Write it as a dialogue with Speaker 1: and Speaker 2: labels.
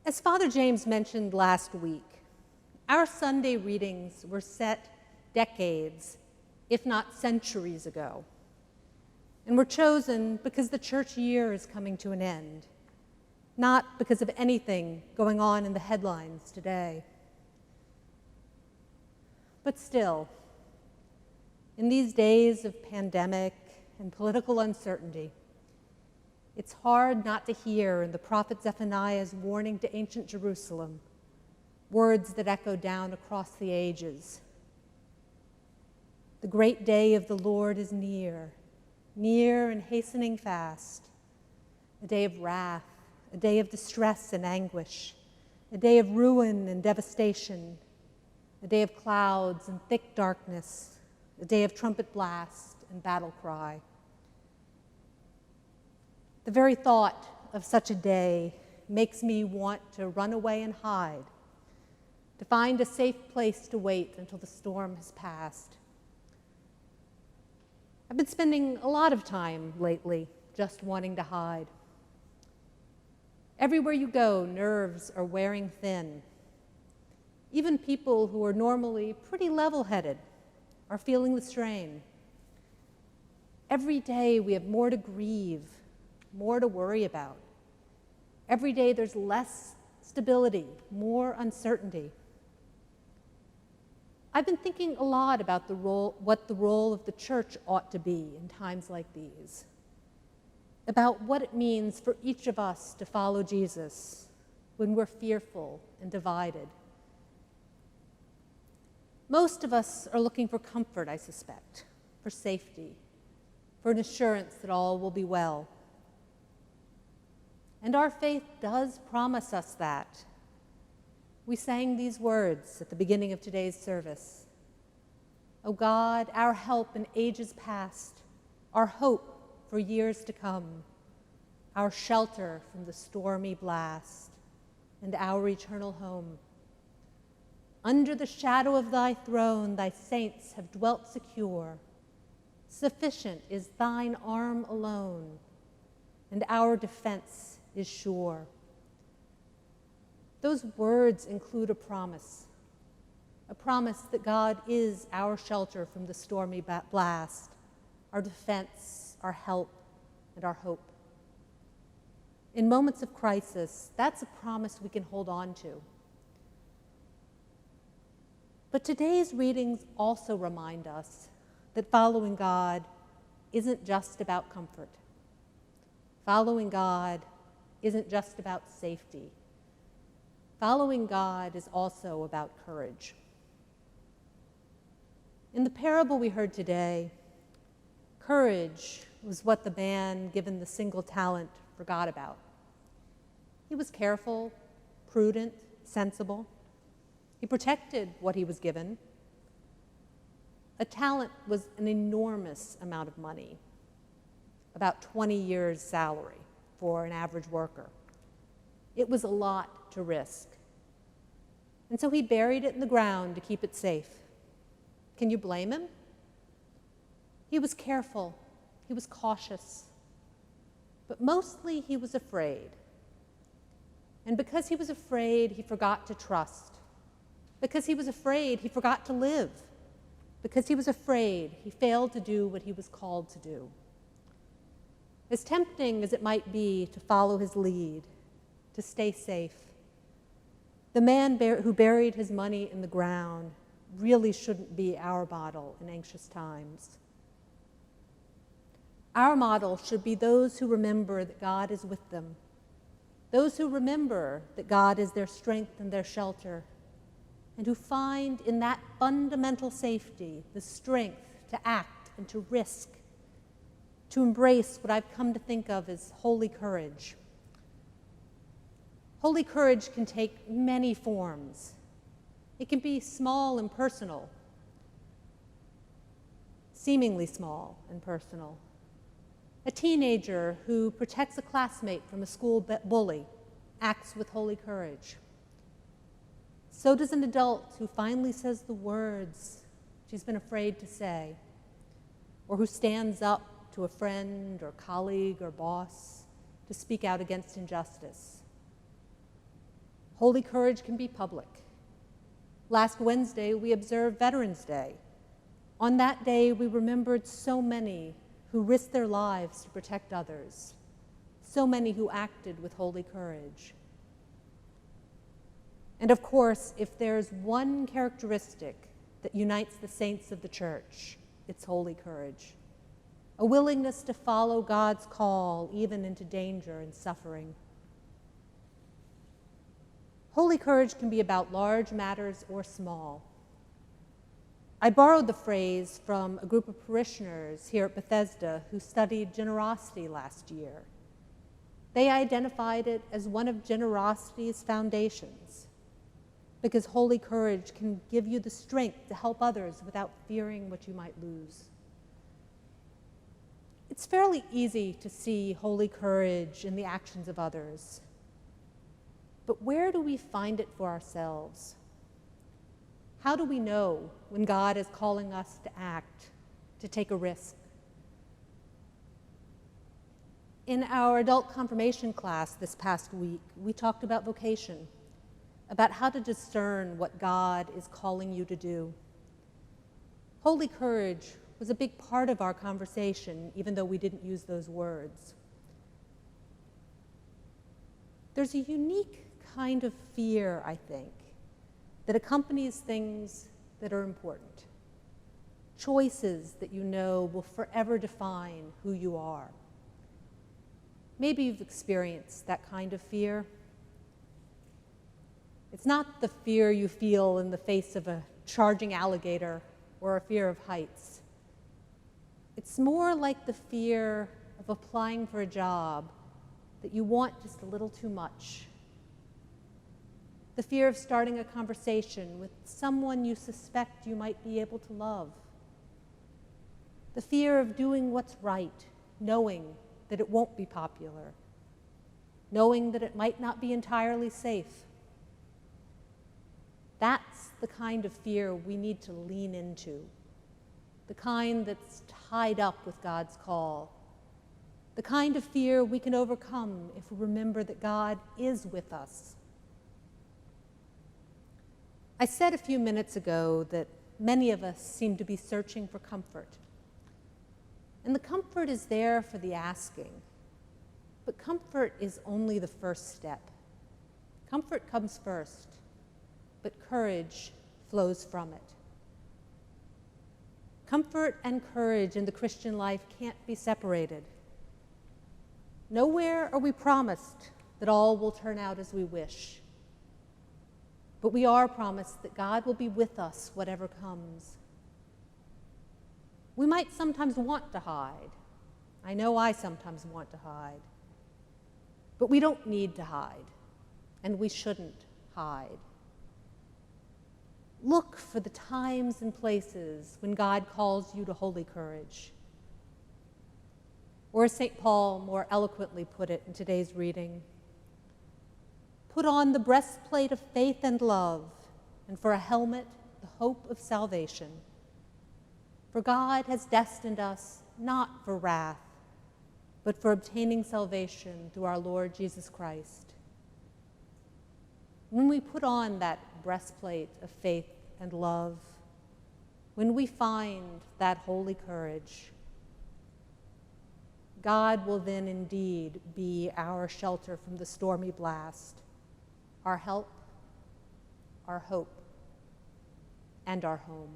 Speaker 1: As Father James mentioned last week, our Sunday readings were set decades, if not centuries ago, and were chosen because the church year is coming to an end, not because of anything going on in the headlines today. But still, in these days of pandemic and political uncertainty, it's hard not to hear in the prophet Zephaniah's warning to ancient Jerusalem words that echo down across the ages. The great day of the Lord is near, near and hastening fast, a day of wrath, a day of distress and anguish, a day of ruin and devastation, a day of clouds and thick darkness, a day of trumpet blast and battle cry. The very thought of such a day makes me want to run away and hide, to find a safe place to wait until the storm has passed. I've been spending a lot of time lately just wanting to hide. Everywhere you go, nerves are wearing thin. Even people who are normally pretty level-headed are feeling the strain. Every day we have more to grieve, more to worry about. Every day there's less stability, more uncertainty. I've been thinking a lot about what the role of the church ought to be in times like these, about what it means for each of us to follow Jesus when we're fearful and divided. Most of us are looking for comfort, I suspect, for safety, for an assurance that all will be well. And our faith does promise us that. We sang these words at the beginning of today's service. O God, our help in ages past, our hope for years to come, our shelter from the stormy blast, and our eternal home. Under the shadow of thy throne, thy saints have dwelt secure. Sufficient is thine arm alone, and our defense is sure. Those words include a promise that God is our shelter from the stormy blast, our defense, our help, and our hope. In moments of crisis, that's a promise we can hold on to. But today's readings also remind us that following God isn't just about comfort. Following God isn't just about safety. Following God is also about courage. In the parable we heard today, courage was what the man given the single talent forgot about. He was careful, prudent, sensible. He protected what he was given. A talent was an enormous amount of money, about 20 years' salary for an average worker. It was a lot to risk. And so he buried it in the ground to keep it safe. Can you blame him? He was careful. He was cautious. But mostly he was afraid. And because he was afraid, he forgot to trust. Because he was afraid, he forgot to live. Because he was afraid, he failed to do what he was called to do. As tempting as it might be to follow his lead, to stay safe, the man who buried his money in the ground really shouldn't be our model in anxious times. Our model should be those who remember that God is with them, those who remember that God is their strength and their shelter, and who find in that fundamental safety the strength to act and to risk, to embrace what I've come to think of as holy courage. Holy courage can take many forms. It can be small and personal, seemingly small and personal. A teenager who protects a classmate from a school bully acts with holy courage. So does an adult who finally says the words she's been afraid to say, or who stands up to a friend or colleague or boss to speak out against injustice. Holy courage can be public. Last Wednesday, we observed Veterans Day. On that day, we remembered so many who risked their lives to protect others, so many who acted with holy courage. And of course, if there's one characteristic that unites the saints of the church, it's holy courage, a willingness to follow God's call even into danger and suffering. Holy courage can be about large matters or small. I borrowed the phrase from a group of parishioners here at Bethesda who studied generosity last year. They identified it as one of generosity's foundations, because holy courage can give you the strength to help others without fearing what you might lose. It's fairly easy to see holy courage in the actions of others. But where do we find it for ourselves? How do we know when God is calling us to act, to take a risk? In our adult confirmation class this past week, we talked about vocation, about how to discern what God is calling you to do. Holy courage was a big part of our conversation, even though we didn't use those words. There's a unique kind of fear, I think, that accompanies things that are important, choices that you know will forever define who you are. Maybe you've experienced that kind of fear. It's not the fear you feel in the face of a charging alligator or a fear of heights. It's more like the fear of applying for a job that you want just a little too much. The fear of starting a conversation with someone you suspect you might be able to love. The fear of doing what's right, knowing that it won't be popular, knowing that it might not be entirely safe. That's the kind of fear we need to lean into, the kind that's tied up with God's call, the kind of fear we can overcome if we remember that God is with us. I said a few minutes ago that many of us seem to be searching for comfort. And the comfort is there for the asking. But comfort is only the first step. Comfort comes first, but courage flows from it. Comfort and courage in the Christian life can't be separated. Nowhere are we promised that all will turn out as we wish. But we are promised that God will be with us whatever comes. We might sometimes want to hide. I know I sometimes want to hide. But we don't need to hide, and we shouldn't hide. Look for the times and places when God calls you to holy courage. Or as St. Paul more eloquently put it in today's reading, put on the breastplate of faith and love, and for a helmet, the hope of salvation. For God has destined us not for wrath, but for obtaining salvation through our Lord Jesus Christ. When we put on that breastplate of faith and love, when we find that holy courage, God will then indeed be our shelter from the stormy blast, our help, our hope, and our home.